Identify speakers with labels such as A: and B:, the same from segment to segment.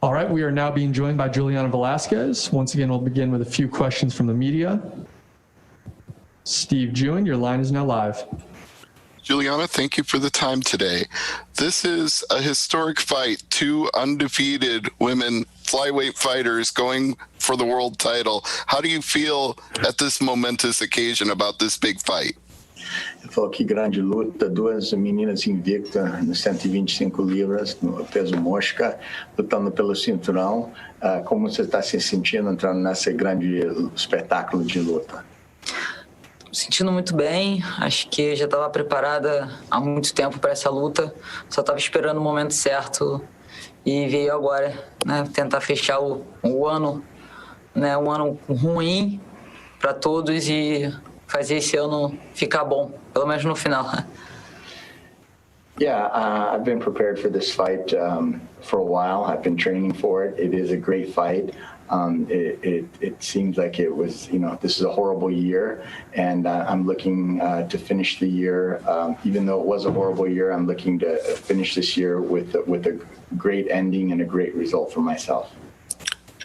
A: All right, we are now being joined by Juliana Velasquez. Once again, we'll begin with a few questions from the media. Steve Jewin, your line is now live.
B: Juliana, thank you for the time today. This is a historic fight. Two undefeated women flyweight fighters going for the world title. How do you feel at this momentous occasion about this big fight?
C: Ele falou que grande luta, duas meninas invictas nos 125 libras, no peso mosca, lutando pelo cinturão. Como você está se sentindo entrando nesse grande espetáculo de luta?
D: Sentindo muito bem, acho que já estava preparada há muito tempo para essa luta, só estava esperando o momento certo e veio agora, né, tentar fechar o ano, né, um ano ruim para todos e fazer esse ano ficar bom, pelo menos no final.
C: Yeah, I've been prepared for this fight for a while. I've been training for it. It is a great fight. It seems like it was, this is a horrible year, and I'm looking to finish the year. Even though it was a horrible year, I'm looking to finish this year with a great ending and a great result for myself.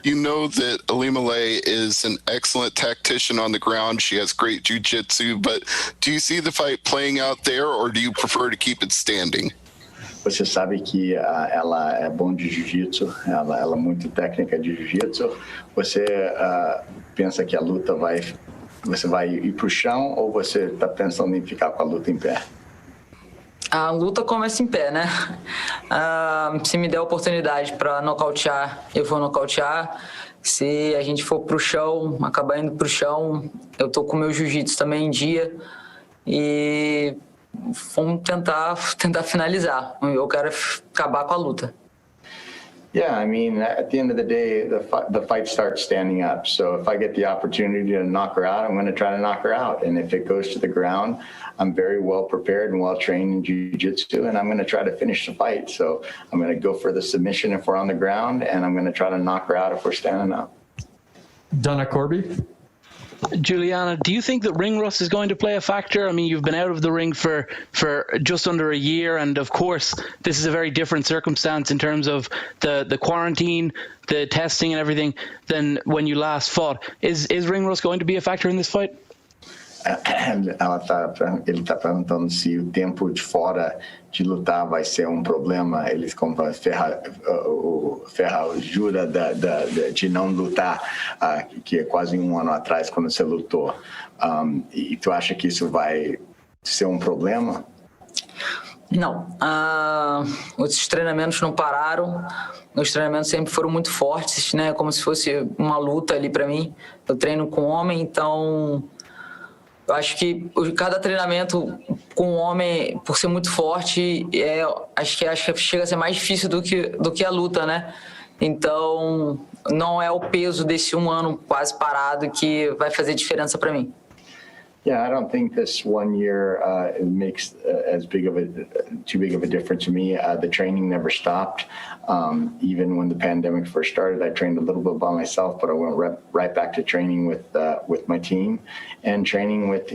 B: You know that Ilima-Lei is an excellent tactician on the ground. She has great jiu-jitsu, but do you see the fight playing out there, or do you prefer to keep it standing?
C: Você sabe que ela é bom de jiu-jitsu, ela é muito técnica de jiu-jitsu. Você pensa que a luta você vai ir para o chão ou você está pensando em ficar com a luta em pé?
D: A luta começa em pé, né? Se me der a oportunidade para nocautear, eu vou nocautear. Se a gente for pro chão, acabar indo pro chão, eu tô com o meu jiu-jitsu também em dia e vamos tentar finalizar. Eu quero acabar com a luta.
C: Yeah, I mean, at the end of the day, the fight starts standing up. So if I get the opportunity to knock her out, I'm going to try to knock her out. And if it goes to the ground, I'm very well prepared and well trained in jiu-jitsu, and I'm going to try to finish the fight. So I'm going to go for the submission if we're on the ground, and I'm going to try to knock her out if we're standing up.
A: Donna Corby.
E: Juliana, do you think that ring rust is going to play a factor? I mean, you've been out of the ring for just under a year, and of course, this is a very different circumstance in terms of the quarantine, the testing and everything than when you last fought. Is ring rust going to be a factor in this fight?
C: Ele está perguntando se o tempo de fora de lutar vai ser problema. Eles compram ferradura de não lutar, que é quase um ano atrás quando você lutou. E tu acha que isso vai ser problema?
D: Não. Os treinamentos não pararam. Os treinamentos sempre foram muito fortes, né? Como se fosse uma luta ali para mim. Eu treino com homem, então eu acho que cada treinamento com um homem, por ser muito forte, acho que chega a ser mais difícil do que a luta, né? Então, não é o peso desse um ano quase parado que vai fazer diferença para mim.
C: Yeah, I don't think this 1 year makes too big of a difference to me. The training never stopped. Even when the pandemic first started, I trained a little bit by myself, but I went right back to training with my team and training with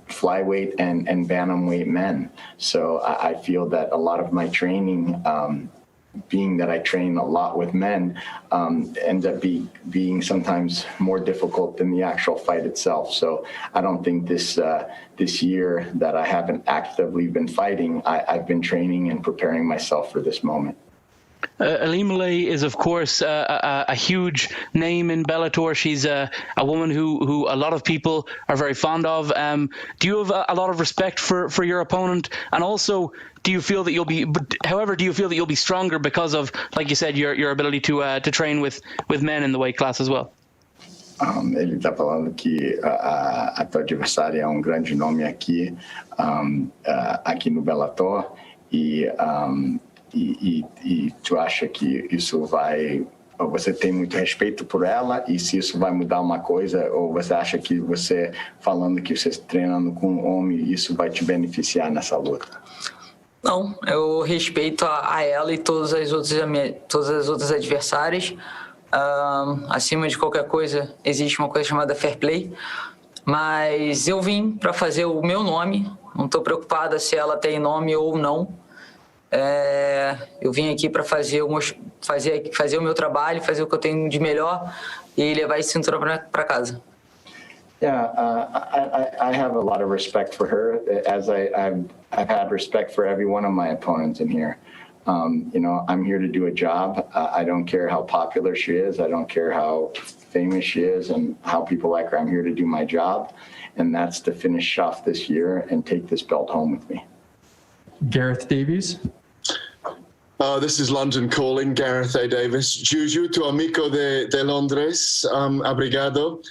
C: flyweight and bantamweight men. So I feel that a lot of my training, being that I train a lot with men, ends up being sometimes more difficult than the actual fight itself. So I don't think this year that I haven't actively been fighting, I've been training and preparing myself for this moment.
E: Ilima-Lei is, of course, a huge name in Bellator. She's a woman who a lot of people are very fond of. Do you have a lot of respect for your opponent? And also, do you feel that you'll be stronger because of, like you said, your ability to train with men in the weight class as well?
C: Ele está falando que a tua adversária é grande nome aqui no Bellator e tu acha que isso você tem muito respeito por ela e se isso vai mudar uma coisa, ou você acha que você falando que você está treinando com um homem, isso vai te beneficiar nessa luta?
D: Não, eu respeito a ela e todas as outras adversárias. Acima de qualquer coisa, existe uma coisa chamada fair play, mas eu vim para fazer o meu nome, não estou preocupada se ela tem nome ou não. Eu vim aqui para fazer o meu trabalho, fazer o que eu tenho de melhor e levar esse cinturão para casa.
C: Yeah, I have a lot of respect for her, as I've had respect for every one of my opponents in here. I'm here to do a job. I don't care how popular she is. I don't care how famous she is and how people like her. I'm here to do my job, and that's to finish off this year and take this belt home with me.
A: Gareth Davies.
F: This is London calling, Gareth A. Davis. Juju, tu amico de Londres, obrigado.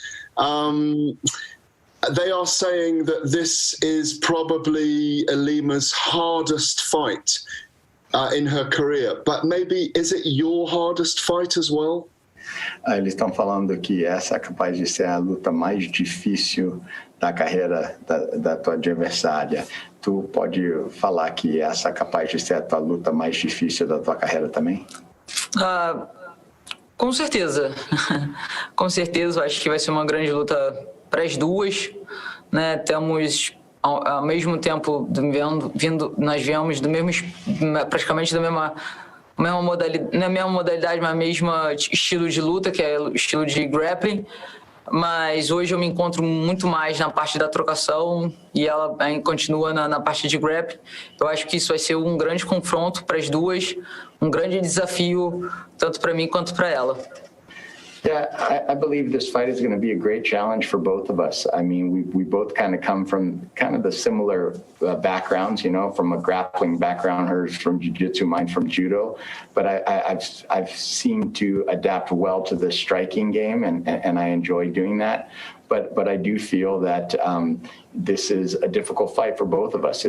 F: They are saying that this is probably Ilima's hardest fight in her career, but maybe is it your hardest fight as well?
C: Eles estão falando que essa é capaz de ser a luta mais difícil da carreira da tua adversária. Tu pode falar que essa é capaz de ser a tua luta mais difícil da tua carreira também?
D: Com certeza. Com certeza, acho que vai ser uma grande luta para as duas, né? Temos ao mesmo tempo nós viemos praticamente da mesma modalidade, não é a mesma modalidade, mas mesmo estilo de luta, que é o estilo de grappling. Mas hoje eu me encontro muito mais na parte da trocação e ela continua na parte de grappling. Eu acho que isso vai ser um grande confronto para as duas, um grande desafio tanto para mim quanto para ela.
C: Yeah, I believe this fight is going to be a great challenge for both of us. I mean, we both kind of come from kind of the similar backgrounds, from a grappling background, hers from jiu-jitsu, mine from judo. But I've seemed to adapt well to the striking game, and I enjoy doing that. But I do feel that this is a difficult fight for both of us.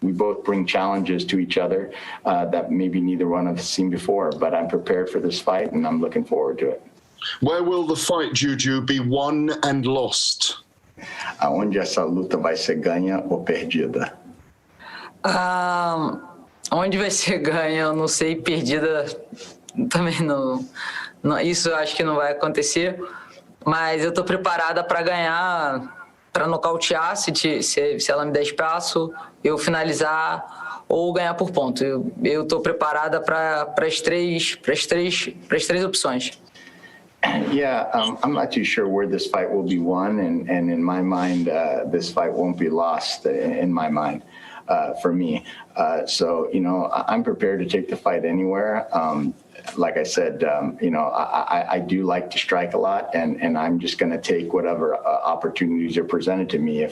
C: We both bring challenges to each other that maybe neither one of us seen before, but I'm prepared for this fight and I'm looking forward to it.
F: Where will the fight, Juju, be won and lost?
C: Aonde essa luta vai ser ganha ou perdida?
D: Onde vai ser ganha, eu não sei, perdida também não. Isso eu acho que não vai acontecer, mas eu tô preparada para ganhar, para nocautear, se ela me der espaço, eu finalizar ou ganhar por ponto. Eu estou preparada para as três opções.
C: Yeah, I'm not too sure where this fight will be won, and in my mind, this fight won't be lost in my mind for me. So, I'm prepared to take the fight anywhere. Like I said, I do like to strike a lot, and I'm just going to take whatever opportunities are presented to me.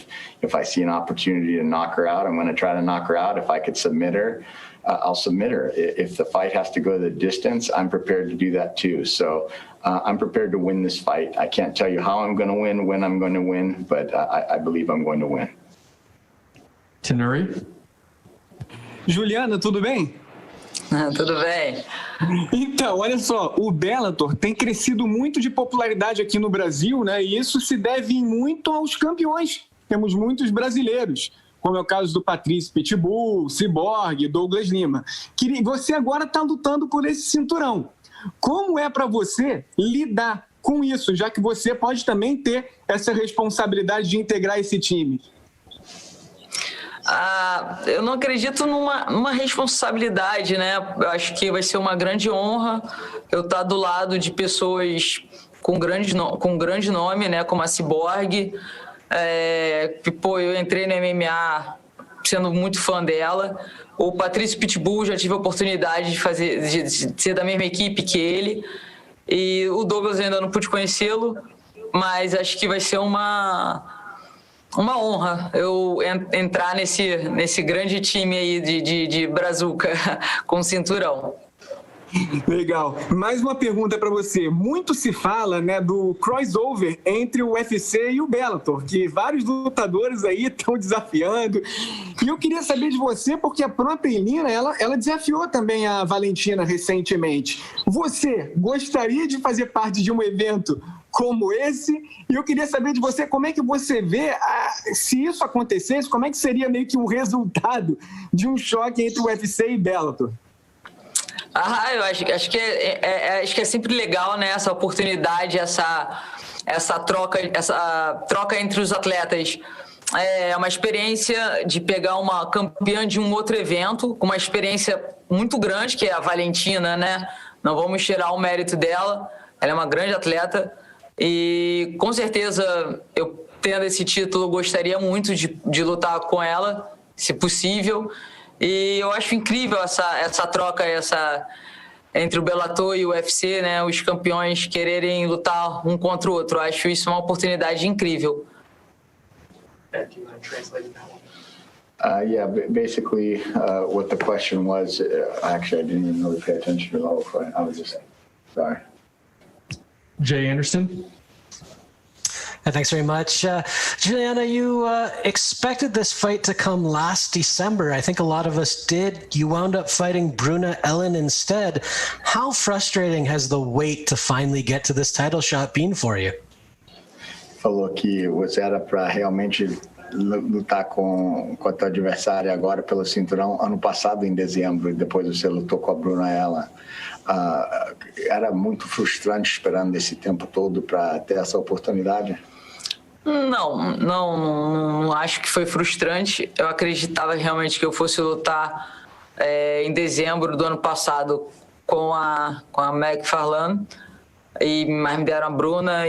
C: If I see an opportunity to knock her out, I'm going to try to knock her out. If I could submit her, I'll submit her. If the fight has to go the distance, I'm prepared to do that too. So I'm prepared to win this fight. I can't tell you how I'm going to win, when I'm going to win, but I believe I'm going to win.
A: Tanuri.
G: Juliana, tudo bem?
D: Tudo bem.
G: Então, olha só, o Bellator tem crescido muito de popularidade aqui no Brasil, né? E isso se deve muito aos campeões. Temos muitos brasileiros, como é o caso do Patrício Pitbull, Cyborg, Douglas Lima. Você agora está lutando por esse cinturão. Como é para você lidar com isso, já que você pode também ter essa responsabilidade de integrar esse time?
D: Eu não acredito numa responsabilidade, né? Eu acho que vai ser uma grande honra eu estar do lado de pessoas com grande nome, né? Como a Cyborg. Eu entrei no MMA sendo muito fã dela. O Patrício Pitbull, já tive a oportunidade de ser da mesma equipe que ele. E o Douglas ainda não pude conhecê-lo, mas acho que vai ser uma honra eu entrar nesse grande time aí de brazuca com cinturão.
G: Legal. Mais uma pergunta para você. Muito se fala, né, do crossover entre o UFC e o Bellator, que vários lutadores aí estão desafiando. E eu queria saber de você, porque a própria Ilina, ela desafiou também a Valentina recentemente. Você gostaria de fazer parte de um evento como esse? E eu queria saber de você como é que você vê, se isso acontecesse, como é que seria meio que um resultado de um choque entre o UFC e Bellator?
D: Eu acho que é sempre legal, né, essa oportunidade, essa troca entre os atletas é uma experiência de pegar uma campeã de um outro evento, com uma experiência muito grande, que é a Valentina, né? Não vamos tirar o mérito dela, ela é uma grande atleta e com certeza eu tendo esse título gostaria muito de lutar com ela, se possível, e eu acho incrível essa troca, entre o Bellator e o UFC, né? Os campeões quererem lutar um contra o outro, eu acho isso uma oportunidade incrível.
C: Yeah, basically, what the question was, actually, I didn't even really pay attention to the whole fight. I was just, sorry.
A: Jay Anderson.
H: Thanks very much. Juliana, you expected this fight to come last December. I think a lot of us did. You wound up fighting Bruna Ellen instead. How frustrating has the wait to finally get to this title shot been for you?
C: Falou que você era para realmente lutar com a tua adversária agora pelo cinturão ano passado em dezembro e depois você lutou com a Bruna Ellen. Era muito frustrante esperando esse tempo todo para ter essa oportunidade?
D: Não acho que foi frustrante. Eu acreditava realmente que eu fosse lutar em dezembro do ano passado com a Macfarlane. Mas me deram a Bruna,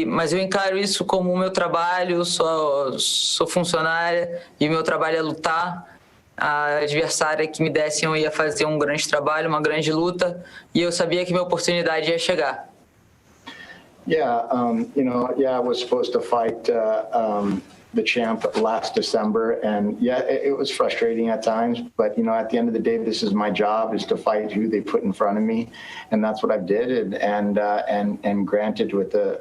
D: mas eu encaro isso como o meu trabalho, sou funcionária e o meu trabalho é lutar. A adversária que me dessem eu ia fazer um grande trabalho, uma grande luta, e eu sabia que minha oportunidade ia chegar.
C: Yeah, I was supposed to fight the champ last December, and yeah, it was frustrating at times, but at the end of the day, this is my job, is to fight who they put in front of me, and that's what I did. And granted, with the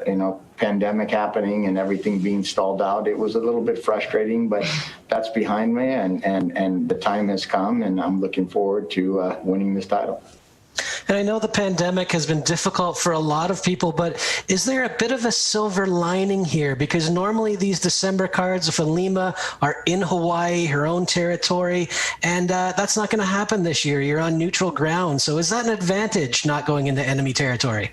C: pandemic happening and everything being stalled out, it was a little bit frustrating, but that's behind me, and the time has come, and I'm looking forward to winning this title.
H: And I know the pandemic has been difficult for a lot of people, but is there a bit of a silver lining here? Because normally these December cards with Ilima are in Hawaii, her own territory, and that's not going to happen this year. You're on neutral ground. So is that an advantage, not going into enemy territory?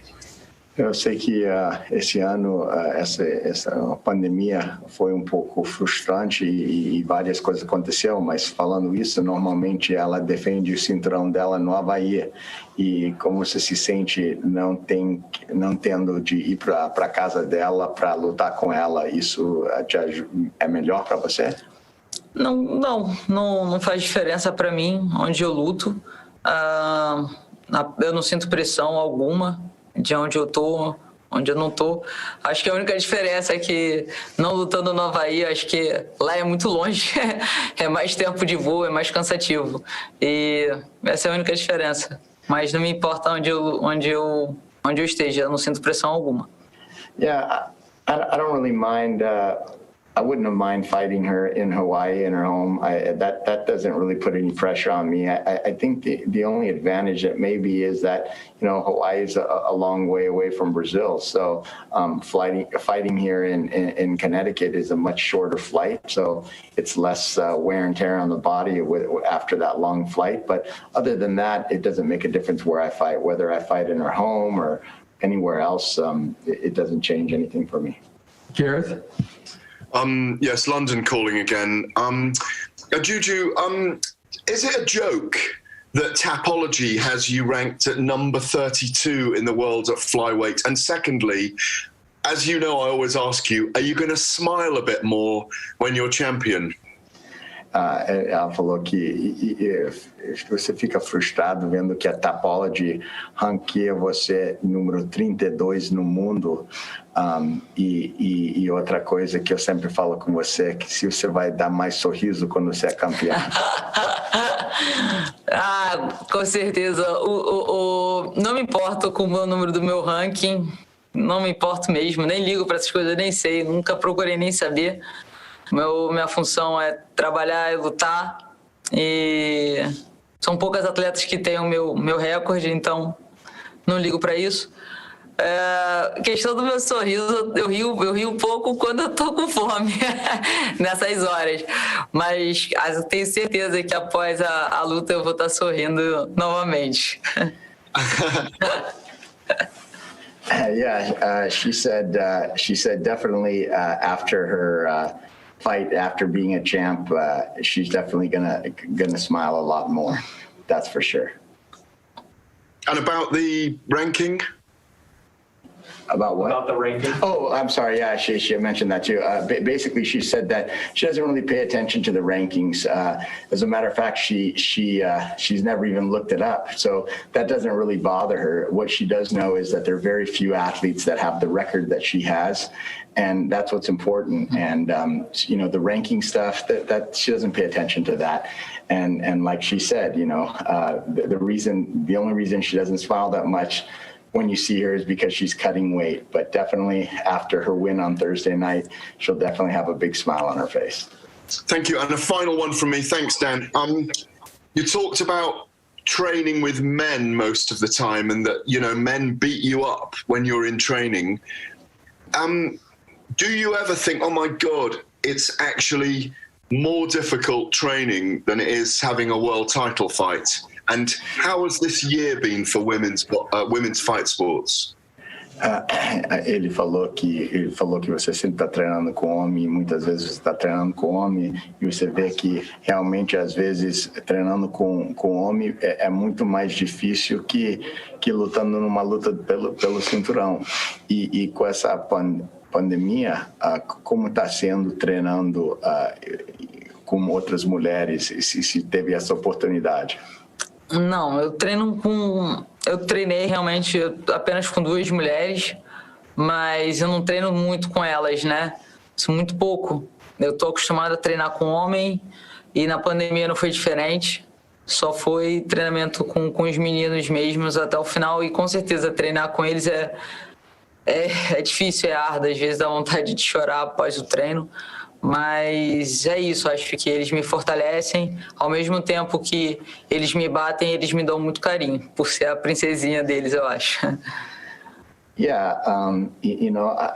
C: Eu sei que esse ano essa pandemia foi um pouco frustrante e várias coisas aconteceram, mas falando isso, normalmente ela defende o cinturão dela no Havaí. E como você se sente não tendo de ir para casa dela para lutar com ela, isso é melhor para você?
D: Não faz diferença para mim onde eu luto. Eu não sinto pressão alguma de onde eu tô, onde eu não tô. Acho que a única diferença é que não lutando no Havaí, acho que lá é muito longe, é mais tempo de voo, é mais cansativo. E essa é a única diferença. Mas não me importa onde eu esteja, eu não sinto pressão alguma.
C: Yeah, I don't really mind. I wouldn't have mind fighting her in Hawaii in her home. That doesn't really put any pressure on me. I think the only advantage that maybe is that Hawaii is a long way away from Brazil, so fighting here in Connecticut is a much shorter flight, so it's less wear and tear on the body after that long flight. But other than that, it doesn't make a difference where I fight, whether I fight in her home or anywhere else. It doesn't change anything for me.
A: Gareth?
F: Yes, London calling again. Juju, is it a joke that Tapology has you ranked at number 32 in the world at flyweight? And secondly, as you know, I always ask you, are you going to smile a bit more when you're champion?
C: Ela falou que você fica frustrado vendo que a Tapology ranqueia você número 32 no mundo. E outra coisa que eu sempre falo com você é que se você vai dar mais sorriso quando você é campeão.
D: Com certeza. Não me importo com o meu número do meu ranking. Não me importo mesmo. Nem ligo para essas coisas, nem sei. Nunca procurei nem saber. Minha função é trabalhar e lutar. E são poucas atletas que têm o meu recorde, então não ligo para isso. Questão do meu sorriso, eu rio um pouco quando eu tô com fome nessas horas, mas eu tenho certeza que após a luta eu vou estar sorrindo novamente.
C: Yeah, she said definitely after fight after being a champ, she's definitely gonna smile a lot more. That's for sure.
F: And about the ranking?
C: About what?
A: About the ranking.
C: Oh, I'm sorry. Yeah, she mentioned that too. Basically, she said that she doesn't really pay attention to the rankings. As a matter of fact, she's never even looked it up. So that doesn't really bother her. What she does know is that there are very few athletes that have the record that she has, and that's what's important. And the ranking stuff, that she doesn't pay attention to that. And like she said, the only reason she doesn't smile that much when you see her is because she's cutting weight. But definitely after her win on Thursday night, she'll definitely have a big smile on her face.
F: Thank you. And a final one from me. Thanks, Dan. You talked about training with men most of the time, and that, men beat you up when you're in training. Do you ever think, oh my God, it's actually more difficult training than it is having a world title fight? And how has this year been for women's fight sports?
C: Ele falou que você sempre está treinando com homem, e muitas vezes está treinando com homem, e você vê que realmente às vezes treinando com homem é muito mais difícil que lutando numa luta pelo cinturão. E com essa pandemia, como está sendo treinando com outras mulheres, se teve essa oportunidade?
D: Não, eu treinei realmente apenas com 2 mulheres, mas eu não treino muito com elas, né? Isso muito pouco. Eu tô acostumado a treinar com homem e na pandemia não foi diferente. Só foi treinamento com os meninos mesmos até o final, e com certeza treinar com eles é difícil, é árduo, às vezes dá vontade de chorar após o treino. Mas é isso, acho que eles me fortalecem, ao mesmo tempo que eles me batem, eles me dão muito carinho, por ser a princesinha deles, eu acho.
C: Yeah,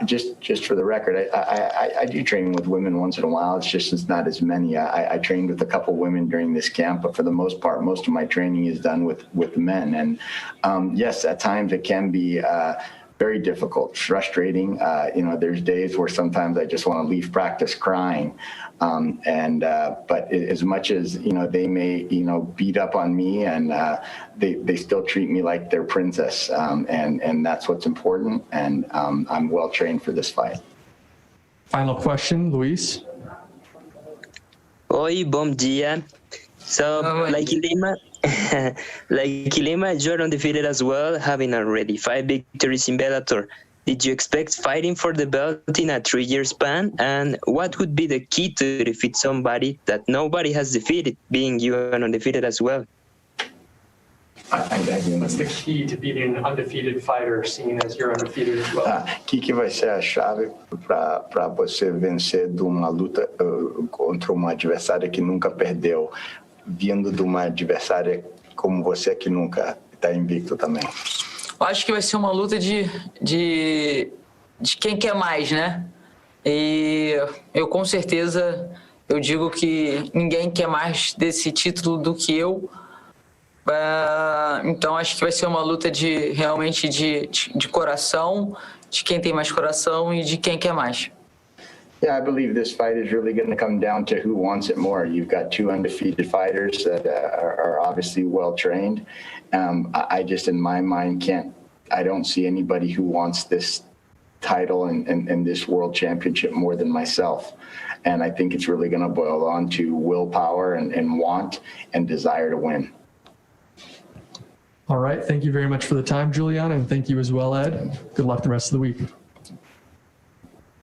C: just for the record, I do train with women once in a while. It's not as many. I trained with a couple women during this camp, but for the most part, most of my training is done with men. And yes, at times it can be very difficult, frustrating. There's days where sometimes I just want to leave practice crying. But as much as, they may, beat up on me, and they still treat me like their princess. And that's what's important. And I'm well trained for this fight.
A: Final question, Luis.
I: Oi, bom dia. So, like Ilima, you're undefeated as well, having already 5 victories in Bellator. Did you expect fighting for the belt in a 3-year span? And what would be the key to defeat somebody that nobody has defeated, being you an undefeated as well?
A: What's the key to beating an undefeated fighter, seeing as you're undefeated as well?
C: Que vai ser a chave para você vencer de uma luta contra uma adversária que nunca perdeu, vindo de uma adversária como você que nunca está invicto também?
D: Eu acho que vai ser uma luta de quem quer mais, né? E eu com certeza, eu digo que ninguém quer mais desse título do que eu. Então acho que vai ser uma luta realmente de coração, de quem tem mais coração e de quem quer mais.
C: Yeah, I believe this fight is really going to come down to who wants it more. You've got 2 undefeated fighters that are obviously well trained. I just, in my mind, I don't see anybody who wants this title and this world championship more than myself. And I think it's really going to boil on to willpower and want and desire to win.
A: All right. Thank you very much for the time, Juliana, and thank you as well, Ed. Good luck the rest of the week.